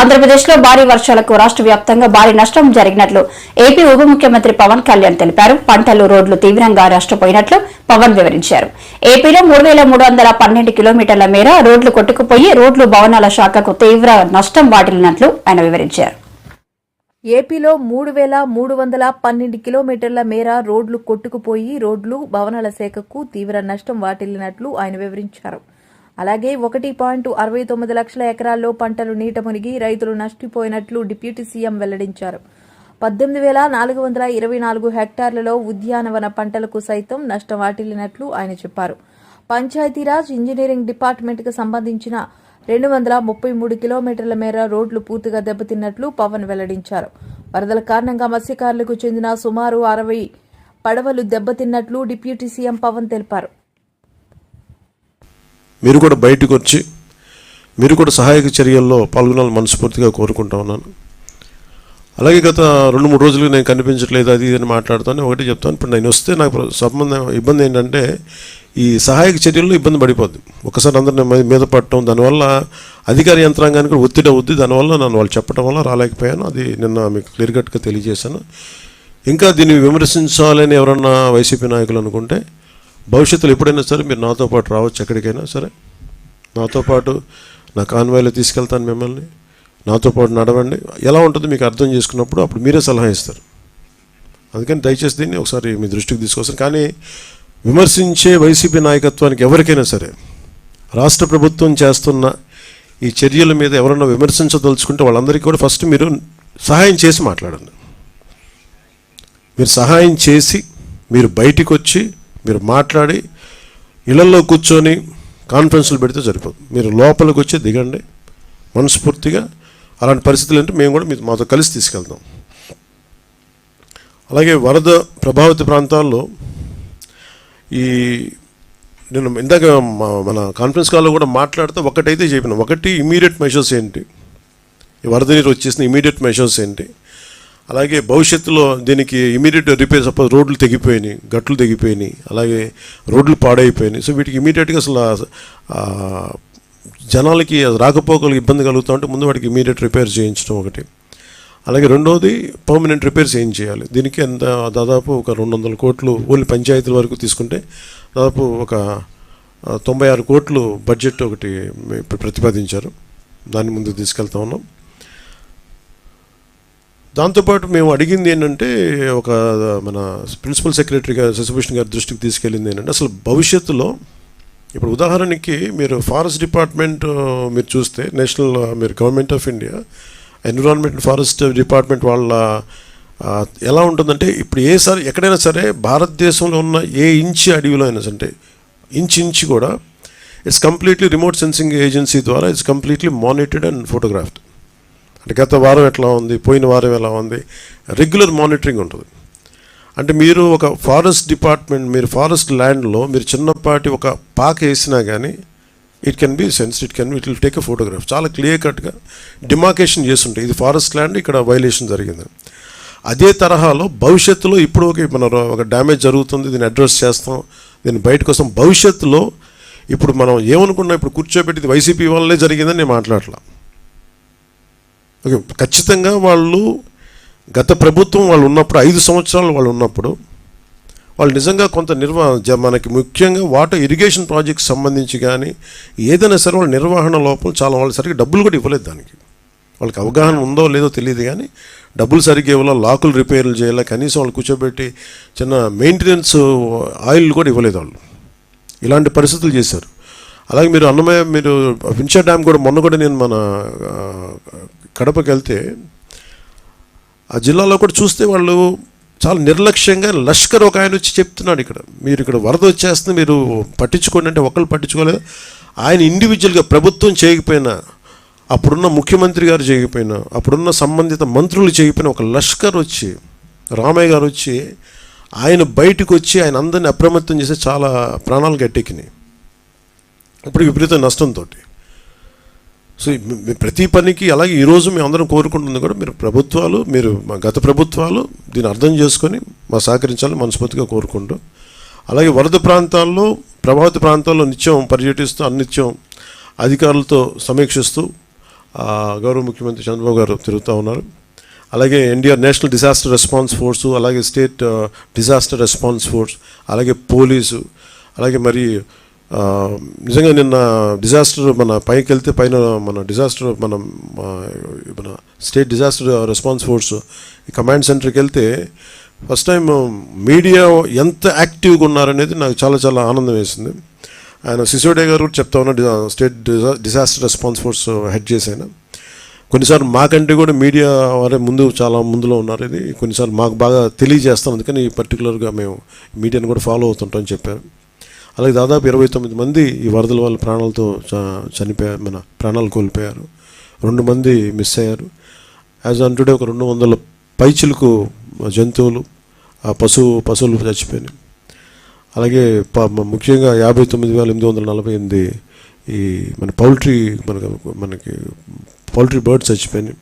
ఆంధ్రప్రదేశ్లో భారీ వర్షాలకు రాష్ట్ర వ్యాప్తంగా భారీ నష్టం జరిగినట్లు ఏపీ ఉప ముఖ్యమంత్రి పవన్ కళ్యాణ్ తెలిపారు. పంటలు, రోడ్లు తీవ్రంగా నష్టపోయినట్లు పవన్ వివరించారు. ఏపీలో 3,312 కిలోమీటర్ల మేర రోడ్లు కొట్టుకుపోయి రోడ్లు భవనాల శాఖకు తీవ్ర నష్టం వాటిల్లినట్లు ఆయన వివరించారు. ఏపీలో 3,312 కిలోమీటర్ల మేర రోడ్లు కొట్టుకుపోయి రోడ్లు భవనాల శాఖకు తీవ్ర నష్టం వాటిల్లినట్లు ఆయన వివరించారు. అలాగే 1.69 లక్షల ఎకరాల్లో పంటలు నీట మునిగి రైతులు నష్టపోయినట్లు డిప్యూటీ సీఎం వెల్లడించారు. 18,424 హెక్టార్లలో ఉద్యానవన పంటలకు సైతం నష్టం వాటిల్లినట్లు ఆయన చెప్పారు. పంచాయతీరాజ్ ఇంజనీరింగ్ డిపార్ట్మెంట్కు సంబంధించిన 233 కిలోమీటర్ల మేర రోడ్లు పూర్తిగా దెబ్బతిన్నట్లు పవన్ వెల్లడించారు. వరదల కారణంగా మత్స్యకారులకు చెందిన సుమారు 60 పడవలు దెబ్బతిన్నట్లు డిప్యూటీ సీఎం పవన్ తెలిపారు. మీరు కూడా బయటకు వచ్చి మీరు కూడా సహాయక చర్యల్లో పాల్గొనాలని మనస్ఫూర్తిగా కోరుకుంటా ఉన్నాను. అలాగే గత 2-3 రోజులుగా నేను కనిపించట్లేదు అది అని మాట్లాడుతాను. ఒకటి చెప్తాను, ఇప్పుడు నేను వస్తే నాకు ఇబ్బంది ఏంటంటే ఈ సహాయక చర్యల్లో ఇబ్బంది పడిపోద్ది. ఒకసారి అందరిని మీద పడటం, దానివల్ల అధికార యంత్రాంగానికి కూడా ఒత్తిడి అవుద్ది. దానివల్ల నన్ను వాళ్ళు చెప్పడం వల్ల రాలేకపోయాను. అది నిన్న మీకు క్లియర్ కట్గా తెలియజేశాను. ఇంకా దీన్ని విమర్శించాలని ఎవరన్నా వైసీపీ నాయకులు అనుకుంటే భవిష్యత్తులో ఎప్పుడైనా సరే మీరు నాతో పాటు రావచ్చు. ఎక్కడికైనా సరే నాతో పాటు నా కాన్వాయ్లో తీసుకెళ్తాను మిమ్మల్ని. నాతో పాటు నడవండి. ఎలా ఉంటుందో మీకు అర్థం చేసుకున్నప్పుడు అప్పుడు మీరే సలహా ఇస్తారు. అందుకని దయచేసి దీన్ని ఒకసారి మీ దృష్టికి తీసుకొస్తాను. కానీ విమర్శించే వైసీపీ నాయకత్వానికి ఎవరికైనా సరే రాష్ట్ర ప్రభుత్వం చేస్తున్న ఈ చర్యల మీద ఎవరన్నా విమర్శించదలుచుకుంటే వాళ్ళందరికీ కూడా ఫస్ట్ మీరు సహాయం చేసి మాట్లాడండి. మీరు సహాయం చేసి మీరు బయటికి వచ్చి మీరు మాట్లాడి ఇళ్లలో కూర్చొని కాన్ఫరెన్స్లు పెడితే సరిపోదు. మీరు లోపలికి వచ్చి దిగండి మనస్ఫూర్తిగా. అలాంటి పరిస్థితులు అంటే మేము కూడా మాతో కలిసి తీసుకెళ్తాం. అలాగే వరద ప్రభావిత ప్రాంతాల్లో నేను ఇందాక మన కాన్ఫరెన్స్ కాల్లో కూడా మాట్లాడితే ఒకటైతే చెప్పిన, ఒకటి ఇమీడియట్ మెషర్స్ ఏంటి, ఈ వరద నీరు వచ్చేసిన ఇమీడియట్ మెషర్స్ ఏంటి, అలాగే భవిష్యత్తులో దీనికి ఇమీడియట్ రిపేర్. సపోజ్ రోడ్లు తెగిపోయినాయి, గట్లు తెగిపోయినాయి, అలాగే రోడ్లు పాడైపోయినాయి. సో వీటికి ఇమీడియట్గా అసలు జనాలకి రాకపోకలకు ఇబ్బంది కలుగుతూ ఉంటే ముందు వాటికి ఇమీడియట్ రిపేర్ చేయించడం ఒకటి. అలాగే రెండవది పర్మనెంట్ రిపేర్స్ ఏం చేయాలి. దీనికి ఎంత దాదాపు ఒక 200 కోట్లు ఓన్లీ పంచాయతీల వరకు తీసుకుంటే దాదాపు ఒక 96 కోట్లు బడ్జెట్ ఒకటి ప్రతిపాదించారు. దాన్ని ముందుకు తీసుకెళ్తా ఉన్నాం. దాంతోపాటు మేము అడిగింది ఏంటంటే మన ప్రిన్సిపల్ సెక్రటరీ గారు శశిభూషణ్ గారి దృష్టికి తీసుకెళ్ళింది ఏంటంటే అసలు భవిష్యత్తులో ఇప్పుడు ఉదాహరణకి మీరు ఫారెస్ట్ డిపార్ట్మెంట్ మీరు చూస్తే మీరు government of India environment forest department వాళ్ళ ఎలా ఉంటుందంటే ఇప్పుడు ఎక్కడైనా సరే భారతదేశంలో ఉన్న ఏ ఇంచు అడవిలో అయినా అంటే ఇంచు కూడా it's completely remote sensing agency ద్వారా it's completely monitored and photographed. అంటే గత వారం ఎట్లా ఉంది, పోయిన వారం ఎలా ఉంది, రెగ్యులర్ మానిటరింగ్ ఉంటుంది. అంటే మీరు ఒక ఫారెస్ట్ డిపార్ట్మెంట్, మీరు ఫారెస్ట్ ల్యాండ్లో మీరు చిన్నపాటి ఒక పాక వేసినా కానీ it can be sensed, it will take a photograph. చాలా క్లియర్ కట్గా డిమార్కేషన్ చేస్తుంటాయి, ఇది ఫారెస్ట్ ల్యాండ్, ఇక్కడ వైలేషన్ జరిగింది. అదే తరహాలో భవిష్యత్తులో ఇప్పుడు మన ఒక డ్యామేజ్ జరుగుతుంది, దీన్ని అడ్రస్ చేస్తాం, దీన్ని బయటకు వస్తాం. భవిష్యత్తులో ఇప్పుడు మనం ఏమనుకున్నాం, ఇప్పుడు కూర్చోబెట్టి వైసీపీ వల్లే జరిగిందని నేను మాట్లాడలా. ఓకే, ఖచ్చితంగా వాళ్ళు గత ప్రభుత్వం వాళ్ళు ఉన్నప్పుడు 5 సంవత్సరాలు వాళ్ళు ఉన్నప్పుడు వాళ్ళు నిజంగా కొంత మనకి ముఖ్యంగా వాటర్ ఇరిగేషన్ ప్రాజెక్ట్స్ సంబంధించి కానీ ఏదైనా సరే వాళ్ళ నిర్వహణ లోపల చాలా వాళ్ళు సరిగ్గా డబ్బులు కూడా ఇవ్వలేదు. దానికి వాళ్ళకి అవగాహన ఉందో లేదో తెలియదు కానీ డబ్బులు సరిగ్గా ఇవ్వాల, లాకులు రిపేర్లు చేయాలి, కనీసం వాళ్ళు కూర్చోబెట్టి చిన్న మెయింటెనెన్స్ ఆయిల్ కూడా ఇవ్వలేదు వాళ్ళు. ఇలాంటి పరిస్థితులు చేశారు. అలాగే మీరు వించా డ్యామ్ కూడా మొన్న కూడా నేను మన కడపకి వెళ్తే ఆ జిల్లాలో కూడా చూస్తే వాళ్ళు చాలా నిర్లక్ష్యంగా లష్కర్ ఒక ఆయన వచ్చి చెప్తున్నాడు, మీరు ఇక్కడ వరద వచ్చేస్తుంది మీరు పట్టించుకోండి అంటే ఒకళ్ళు పట్టించుకోలేదు. ఆయన ఇండివిజువల్గా ప్రభుత్వం చేయకపోయినా, అప్పుడున్న ముఖ్యమంత్రి గారు చేయకపోయినా, అప్పుడున్న సంబంధిత మంత్రులు చేయకపోయినా ఒక లష్కర్ వచ్చి రామయ్య గారు వచ్చి ఆయన బయటకు వచ్చి ఆయన అందరినీ అప్రమత్తం చేసి చాలా ప్రాణాలు గట్టెక్కినాయి. ఇప్పుడు విపరీత నష్టంతో. సో ప్రతి పనికి అలాగే ఈరోజు మేము అందరం కోరుకుంటుంది కూడా మీరు గత ప్రభుత్వాలు దీన్ని అర్థం చేసుకొని సహకరించాలని మనస్ఫూర్తిగా కోరుకుంటూ, అలాగే వరద ప్రాంతాల్లో ప్రభావిత ప్రాంతాల్లో నిత్యం పర్యటిస్తూ అనిత్యం అధికారులతో సమీక్షిస్తూ గౌరవ ముఖ్యమంత్రి చంద్రబాబు గారు తిరుగుతూ ఉన్నారు. అలాగే NDR national disaster response force, అలాగే స్టేట్ డిజాస్టర్ రెస్పాన్స్ ఫోర్స్, అలాగే పోలీసు, అలాగే మరి నిజంగా నిన్న డిజాస్టర్ మన పైకి వెళ్తే పైన మన డిజాస్టర్ మన స్టేట్ డిజాస్టర్ రెస్పాన్స్ ఫోర్స్ ఈ కమాండ్ సెంటర్కి వెళ్తే ఫస్ట్ టైం మీడియా ఎంత యాక్టివ్గా ఉన్నారనేది నాకు చాలా చాలా ఆనందం వేసింది. ఆయన సిసోడియా గారు కూడా చెప్తా ఉన్నారు, state disaster response force head చేశాను. కొన్నిసార్లు మాకంటే కూడా మీడియా వారే చాలా ముందులో ఉన్నారు. ఇది కొన్నిసార్లు మాకు బాగా తెలియజేస్తాం, అందుకని పర్టికులర్గా మేము మీడియాని కూడా ఫాలో అవుతుంటామని చెప్పారు. అలాగే దాదాపు 29 మంది ఈ వరదల వల్ల ప్రాణాలతో చనిపోయారు, మన ప్రాణాలు కోల్పోయారు. 2 మంది మిస్ అయ్యారు. యాజ్ ఆన్ టుడే ఒక 200 పైచిలకు జంతువులు, పశువులు చచ్చిపోయినాయి. అలాగే ముఖ్యంగా 59,848 ఈ మన మనకి పౌల్ట్రీ బర్డ్స్ చచ్చిపోయినాయి.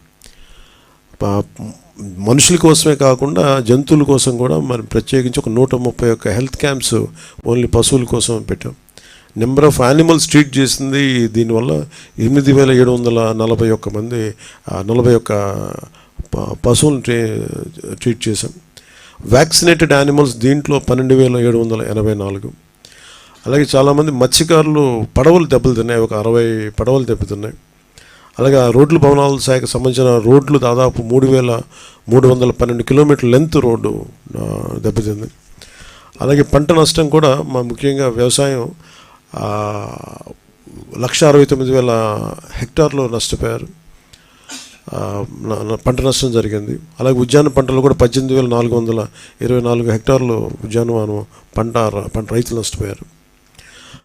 మనుషుల కోసమే కాకుండా జంతువుల కోసం కూడా మనం ప్రత్యేకించి ఒక 131 హెల్త్ క్యాంప్స్ ఓన్లీ పశువుల కోసం పెట్టాం. నెంబర్ ఆఫ్ యానిమల్స్ ట్రీట్ చేసింది దీనివల్ల 8,741 మంది 41 పశువులను ట్రీట్ చేశాం. వ్యాక్సినేటెడ్ యానిమల్స్ దీంట్లో 12,784. అలాగే చాలామంది మత్స్యకారులు పడవలు దెబ్బతిన్నాయి, ఒక 60 పడవలు దెబ్బతిన్నాయి. అలాగే రోడ్లు భవనాల శాఖకు సంబంధించిన రోడ్లు దాదాపు 3,312 కిలోమీటర్ల లెంత్ రోడ్డు దెబ్బతింది. అలాగే పంట నష్టం కూడా ముఖ్యంగా వ్యవసాయం 1,69,000 హెక్టార్లు నష్టపోయారు, పంట నష్టం జరిగింది. అలాగే ఉద్యాన పంటలు కూడా 18,424 హెక్టార్లు ఉద్యానవనం పంట రైతులు నష్టపోయారు.